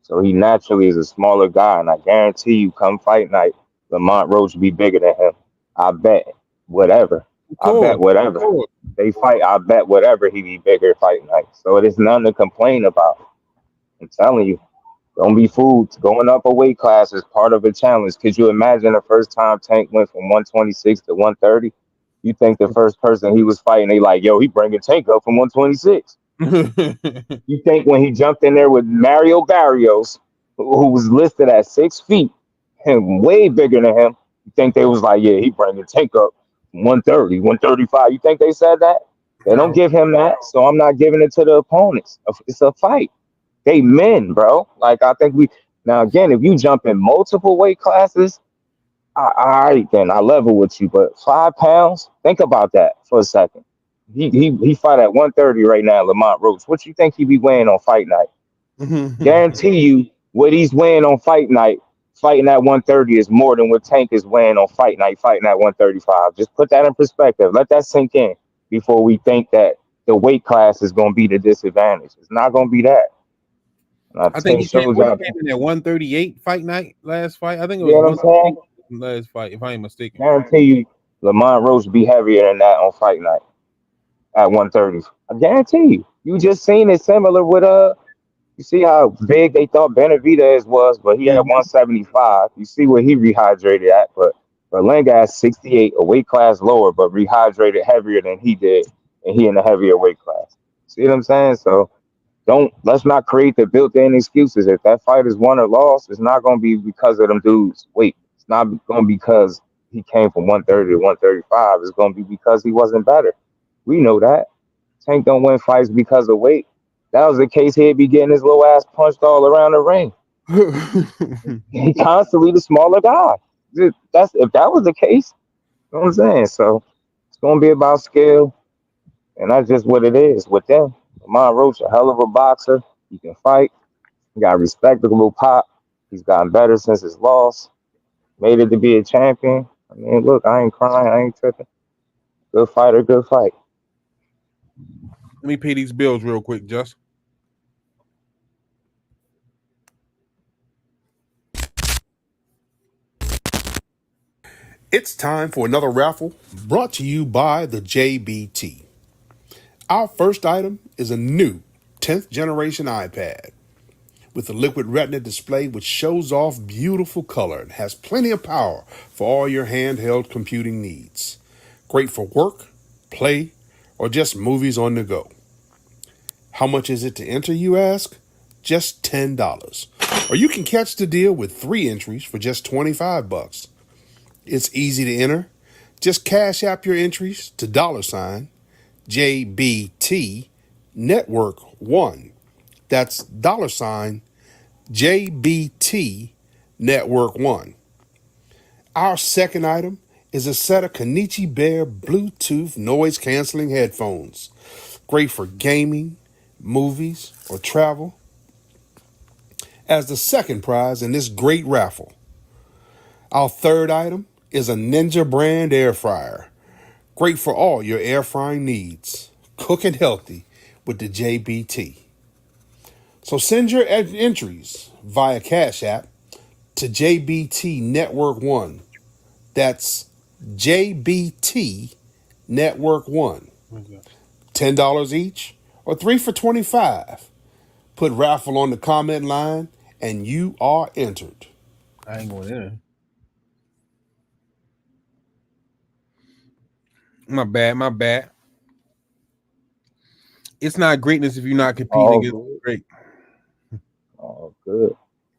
So he naturally is a smaller guy. And I guarantee you, come fight night, Lamont Roach will be bigger than him. I bet whatever. Of I bet course, of whatever. course. They fight, I bet whatever he be bigger fight night. So it is nothing to complain about. I'm telling you. Don't be fooled. Going up a weight class is part of a challenge. Could you imagine the first time Tank went from 126 to 130? You think the first person he was fighting, they like, yo, he bringing Tank up from 126. You think when he jumped in there with Mario Barrios, who was listed at 6 feet and way bigger than him, you think they was like, yeah, he bringing Tank up 130, 135. You think they said that? They don't No. give him that, so I'm not giving it to the opponents. It's a fight. They men, bro. Like I think we now again, if you jump in multiple weight classes, all right, then I level with you. But 5 pounds, think about that for a second. He fight at 130 right now, Lamont Roach. What you think he be weighing on fight night? Guarantee you, what he's weighing on fight night, fighting at 130 is more than what Tank is weighing on fight night, fighting at 135. Just put that in perspective. Let that sink in. before we think that the weight class is going to be the disadvantage. It's not going to be that. And I I think think shows what he y'all. came in at 138 fight night last fight. I think it You was know what I'm saying? 138 last fight, if I ain't mistaken. Guarantee you, Lamont Roach be heavier than that on fight night at 130. I guarantee you. You just seen it similar with You see how big they thought Benavidez was, but he had Mhm. 175. You see where he rehydrated at, but Berlanga at 68, a weight class lower, but rehydrated heavier than he did, and he in a heavier weight class. See what I'm saying? So let's not create the built-in excuses. If that fight is won or lost, it's not going to be because of them dudes' weight. It's not going to be because he came from 130 to 135. It's going to be because he wasn't better. We know that. Tank don't win fights because of weight. That was the case. He'd be getting his little ass punched all around the ring. He constantly the smaller guy. That's if that was the case. You know what I'm saying? So it's gonna be about skill, and that's just what it is with them. Lamont Roach, a hell of a boxer. He can fight. He got a respectable pop. He's gotten better since his loss. Made it to be a champion. I mean, look, I ain't crying. I ain't tripping. Good fighter, good fight. Let me pay these bills real quick, Just. It's time for another raffle brought to you by the JBT. Our first item is a new 10th generation iPad with a liquid retina display which shows off beautiful color and has plenty of power for all your handheld computing needs. Great for work, play, or just movies on the go. How much is it to enter, you ask? Just $10. Or you can catch the deal with 3 entries for just $25. It's easy to enter. Just cash app your entries to $ JBT Network 1. That's $JBT Network 1. Our second item is a set of Kenichi Bear Bluetooth noise canceling headphones. Great for gaming, movies, or travel. As the second prize in this great raffle, our third item is a Ninja brand air fryer. Great for all your air frying needs. Cooking healthy with the JBT. So send your entries via Cash App to JBT Network 1. That's JBT Network 1. $10 each or 3 for $25. Put raffle on the comment line and you are entered. I ain't going in. My bad, my bad. It's not greatness if you're not competing All against good. great. All good.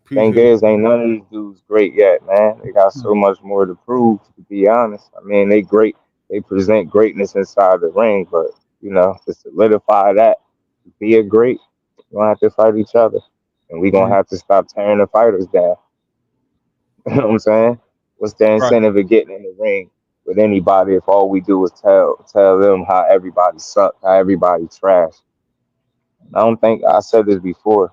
Thing Appreciate is, ain't none of these dudes great yet, man. They got so much more to prove, to be honest. I mean, they great. They present greatness inside the ring, but to solidify that, to be a great, you're gonna have to fight each other, and we gonna it. have to stop tearing the fighters down. You know what I'm saying? What's the Right. incentive of getting in the ring with anybody if all we do is tell them how everybody suck, how everybody trash? I don't think I said this before.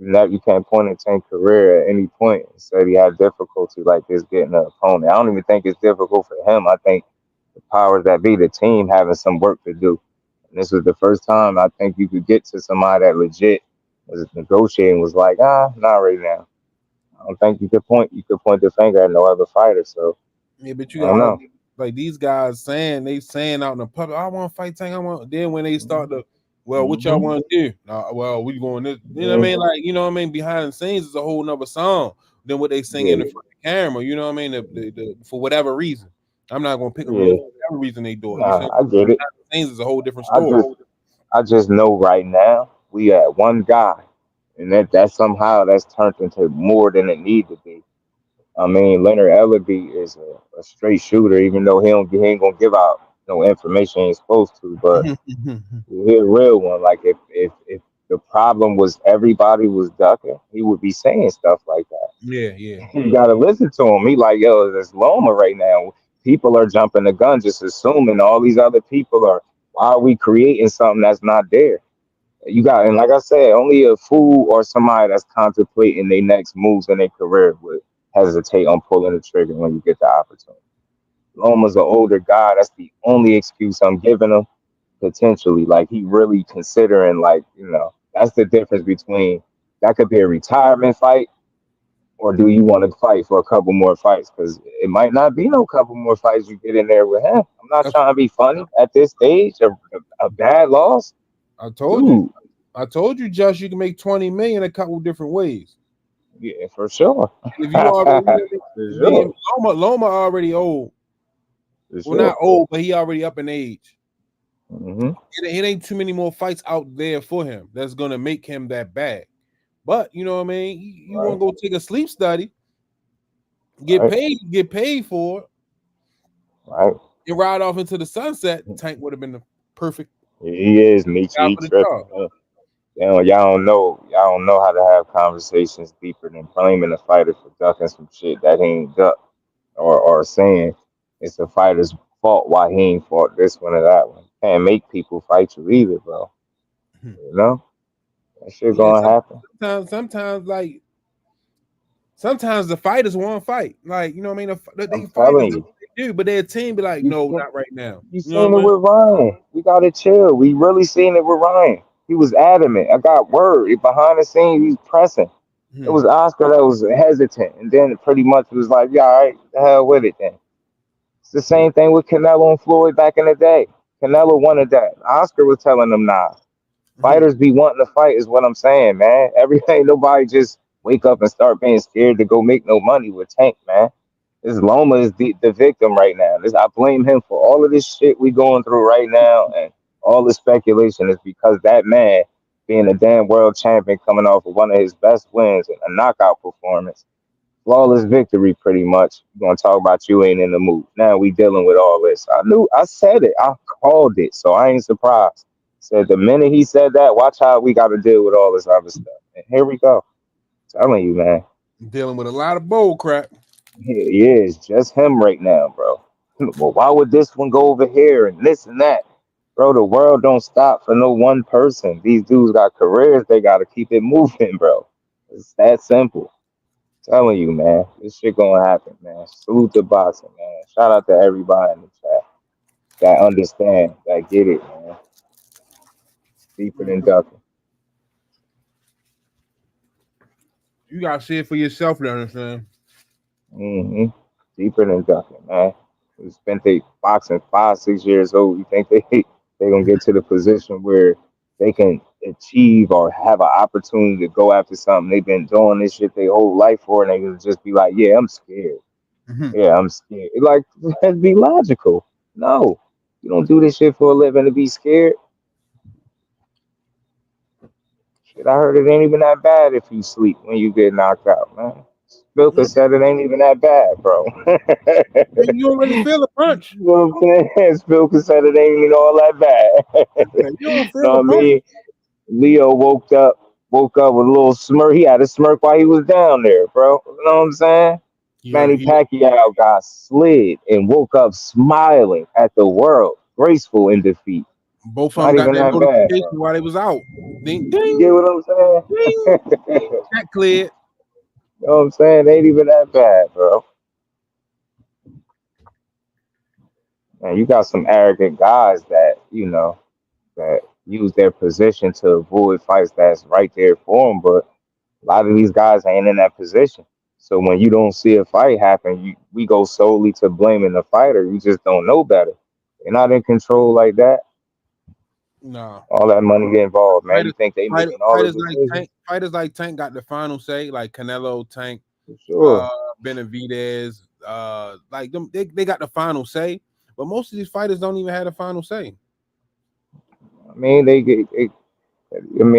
You can't point at Tank's career at any point and say he had difficulty like this getting an opponent. I don't even think it's difficult for him. I think the powers that be, the team, having some work to do. And this was the first time I think you could get to somebody that legit was negotiating, was like, not right now. I don't think you could point the finger at no other fighter. So Yeah, but you I don't got know. like these guys saying out in the public, I want to fight Tank. I want. Then when they start to, well, what y'all Mm-hmm. want to do? Well, we going this. You know what I Yeah. mean? Like, you know what I mean? Behind the scenes is a whole nother song than what they sing in Yeah. the front of the camera. You know what I mean? For whatever reason, I'm not gonna pick a Yeah. reason. For whatever reason they do it. You Nah, say I get it. behind the scenes is a whole different I story. just I just know right now we at one guy, and that somehow that's turned into more than it need to be. I mean, Leonard Ellaby is a straight shooter, even though he ain't gonna give out no information he ain't supposed to. But he's a real one. Like if the problem was everybody was ducking, he would be saying stuff like that. Yeah, yeah. You gotta listen to him. He like, yo, it's Loma right now. People are jumping the gun, just assuming all these other people are. Why are we creating something that's not there? And like I said, only a fool or somebody that's contemplating their next moves in their career would hesitate on pulling the trigger when you get the opportunity. Loma's an older guy. That's the only excuse I'm giving him potentially. Like he really considering, like, that's the difference between that could be a retirement fight, or do you want to fight for a couple more fights? Because it might not be no couple more fights you get in there with him. I'm not I, trying to be funny at this stage. A bad loss, I told you, dude. Josh, you can make 20 million a couple different ways. Yeah, for sure. And if you already, For me and sure. Loma already old. For Well, not sure. old, but he already up in age. Hmm. It ain't too many more fights out there for him that's gonna make him that bad. But you know what I mean? You want Right. to go take a sleep study, Right. get paid for it, Right. and ride off into the sunset. Tank would have been the perfect He is Nietzsche. guy He for the tripping. job. Y'all don't know. Y'all don't know how to have conversations deeper than blaming the fighter for ducking some shit that he ain't duck, or saying it's the fighter's fault why he ain't fought this one or that one. Can't make people fight you either, bro. You know that shit Yeah, gonna happen. sometimes the fighters want to fight. Like you know what I mean? I'm They fighters telling you. they do, but their team be like, You no, seen, not right now. you You know seen what it I mean? with Ryan. We gotta chill. We really seen it with Ryan. He was adamant. I got word. Behind the scenes, he's pressing. It Hmm. was Oscar that was hesitant, and then pretty much was like, "Yeah, all right, the hell with it then." It's the Yeah. same thing with Canelo and Floyd back in the day. Canelo wanted that. Oscar was telling them, "Nah, Hmm. fighters be wanting to fight," is what I'm saying, man. Everything, nobody just wake up and start being scared to go make no money with Tank, man. This Loma is the victim right now. I blame him for all of this shit we going through right now, and all the speculation is because that man, being a damn world champion, coming off of one of his best wins and a knockout performance, flawless victory, pretty much. You're gonna talk about you ain't in the mood. Now we dealing with all this. I said it, I called it, so I ain't surprised. Said the minute he said that, watch how we got to deal with all this other stuff. And here we go. Telling you, man. Dealing with a lot of bull crap. He is just him right now, bro. Well, why would this one go over here and this and that? Bro, the world don't stop for no one person. These dudes got careers, they gotta keep it moving, bro. It's that simple. Telling you, man. This shit gonna happen, man. Salute to boxing, man. Shout out to everybody in the chat that understand, that get it, man. Deeper than Mhm. ducking. You gotta see it for yourself to understand. Hmm. Deeper than ducking, man. We spent they boxing 5, 6 years old. You think they gonna get to the position where they can achieve or have an opportunity to go after something they've been doing this shit their whole life for, and they can just be like, "Yeah, I'm scared. Mhm. Yeah, I'm scared." Like, let's be logical. No, you don't do this shit for a living to be scared. Shit, I heard it ain't even that bad if you sleep when you get knocked out, man. Bilka Mhm. said it ain't even that bad, bro. You don't really feel a punch. You know what I'm saying? Spilka said it ain't even all that bad. You don't feel Know a what I punch. mean? Leo woke up with a little smirk. He had a smirk while he was down there, bro. You know what I'm saying? Manny He Pacquiao got slid and woke up smiling at the world, graceful in defeat. both of them Not got even that that bad, notification bro. while they was out. Ding You get ding what I'm ding. saying? You That cleared. know what I'm saying? Ain't even that bad, bro. Man, you got some arrogant guys that use their position to avoid fights that's right there for them. But a lot of these guys ain't in that position. So when you don't see a fight happen, we go solely to blaming the fighter. You just don't know better. You're not in control like that. Nah. All that money get involved, man. You Fighters, think they making all the decisions? Fighters like Tank got the final say, like Canelo, Tank, For sure. Benavidez, like them, they got the final say. But most of these fighters don't even have the final say. I mean,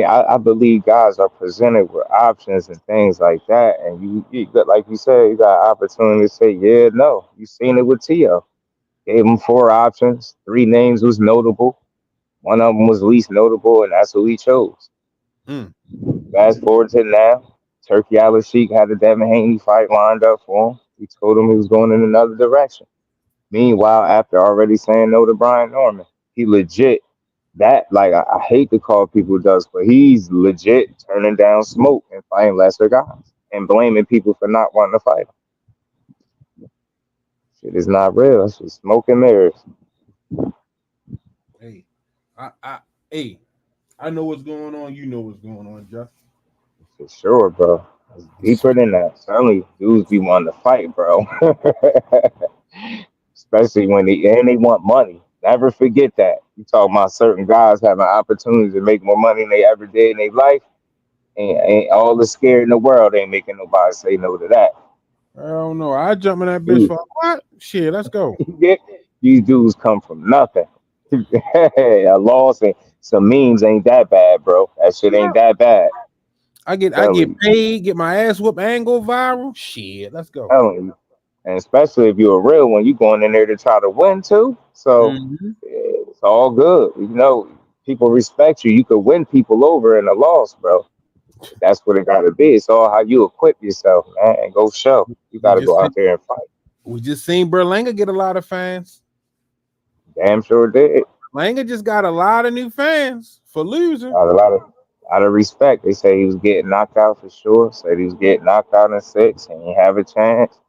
I believe guys are presented with options and things like that, and you got, like you said, you got opportunity to say yeah, no. You seen it with Tio. Gave him 4 options. 3 names was notable. One of them was least notable, and that's who he chose. Mm. Fast forward to now, Turkey Al Sheik had the Devin Haney fight lined up for him. He told him he was going in another direction. Meanwhile, after already saying no to Brian Norman, he legit I hate to call people ducks, but he's legit turning down smoke and fighting lesser guys and blaming people for not wanting to fight him. Shit is not real. It's just smoke and mirrors. Hey, I know what's going on. You know what's going on, Jeff. For sure, bro. It's deeper than that. Certainly, dudes be wanting to fight, bro. Especially when they want money. Never forget that. You talk about certain guys having opportunities to make more money than they ever did in their life, and ain't all the scared in the world ain't making nobody say no to that. I don't know. I jump in that bitch for what? Shit, let's go. These dudes come from nothing. A loss and some memes ain't that bad, bro. That shit ain't that bad. I get paid, get my ass whooped, and go viral. Shit, let's go. And especially if you're a real one, you going in there to try to win too. So it's all good. You know, people respect you. You could win people over in a loss, bro. That's what it gotta be. It's all how you equip yourself, man, and go show. You gotta go out there and fight. We just seen Berlanga get a lot of fans. Damn sure did. Berlanga just got a lot of new fans for losing. Got a lot of respect. They say he was getting knocked out for sure. Said he was getting knocked out in 6 and he didn't have a chance.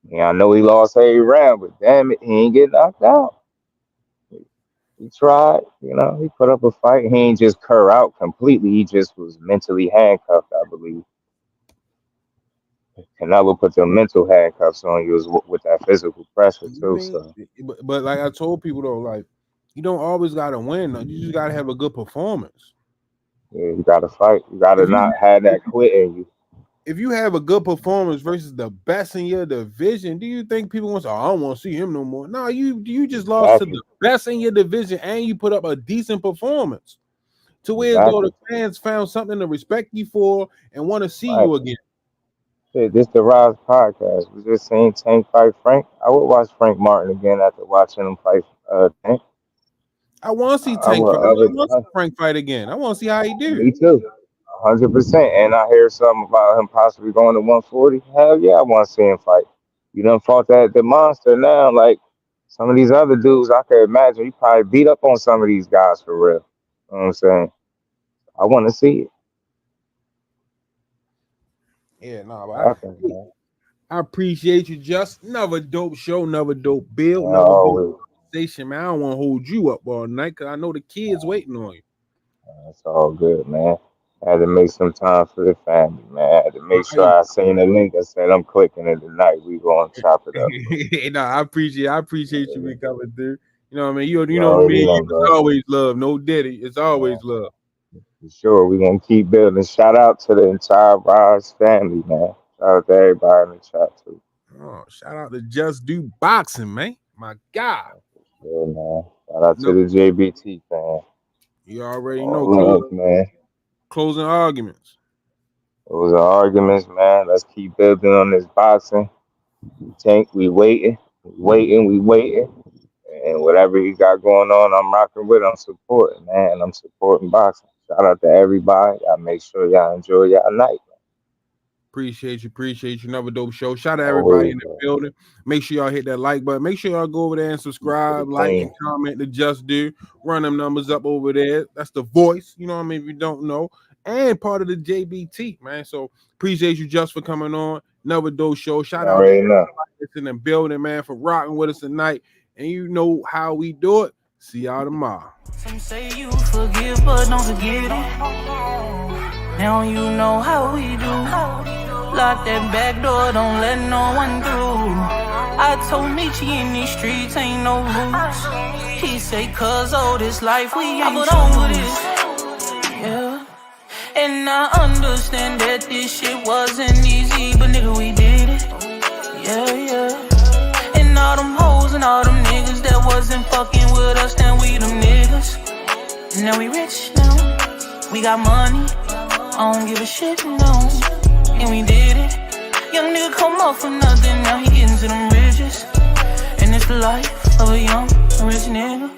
Yeah, I know he lost every round, but damn it, he ain't get knocked out. He tried, you know, he put up a fight. He ain't just cur out completely. He just was mentally handcuffed, I believe. Canelo put the mental handcuffs on you with that physical pressure too. So, but like I told people though, like you don't always gotta win. You just gotta have a good performance. Yeah, you gotta fight. You gotta not have that quit in you. If you have a good performance versus the best in your division, do you think people want to say, I don't want to see him no more? No, you just lost to the best in your division and you put up a decent performance. To where though the fans found something to respect you for and want to see you again. Shit, this the Rize podcast. We just seen Tank fight Frank. I would watch Frank Martin again after watching him fight Tank. I want to see Tank fight. I want to see Frank fight again. I want to see how he do. Me too. 100%. And I hear something about him possibly going to 140. Hell yeah, I want to see him fight. You done fought the monster now. Like some of these other dudes, I can imagine you probably beat up on some of these guys for real. You know what I'm saying? I want to see it. Yeah, no, I appreciate you. Just another dope show, another dope build, another dope station, man. I don't want to hold you up all night because I know the kids waiting on you. It's all good, man. I had to make some time for the family, man. I had to make sure I seen the link. I said I'm clicking it tonight. We gonna chop it up. No, I appreciate you be coming through. You know what I mean? You know me. It's always love. No Diddy. It's always love. For sure. We're gonna keep building. Shout out to the entire Rize family, man. Shout out to everybody in the chat too. Oh, shout out to Just Do Boxing, man. My God. Yeah, man. Shout out to the JBT fan. You already know, man. Closing arguments. Those are arguments, man. Let's keep building on this boxing. Tank, we waiting. And whatever he got going on, I'm rocking with. I'm supporting, man. I'm supporting boxing. Shout out to everybody. Y'all make sure y'all enjoy y'all night. Appreciate you. Another dope show. Shout out to everybody in the building. Make sure y'all hit that like button. Make sure y'all go over there and subscribe, like, and comment to Just Do. Run them numbers up over there. That's the voice. You know what I mean? If you don't know. And part of the JBT, man. So appreciate you just for coming on. Another dope show. Shout out to everybody that's in the building, man, for rocking with us tonight. And you know how we do it. See y'all tomorrow. Some say you forgive, but don't forget it. Now you know how we do. Lock that back door, don't let no one through. I told Nietzsche in these streets ain't no rules. He say, cause all this life we ain't put on with it. Yeah. And I understand that this shit wasn't easy, but nigga, we did it. Yeah. And all them hoes and all them niggas that wasn't fucking with us, then we them niggas. Now we rich now. We got money. I don't give a shit, no. And we did it. Young nigga come off for nothing, now he getting to them riches. And it's the life of a young rich nigga.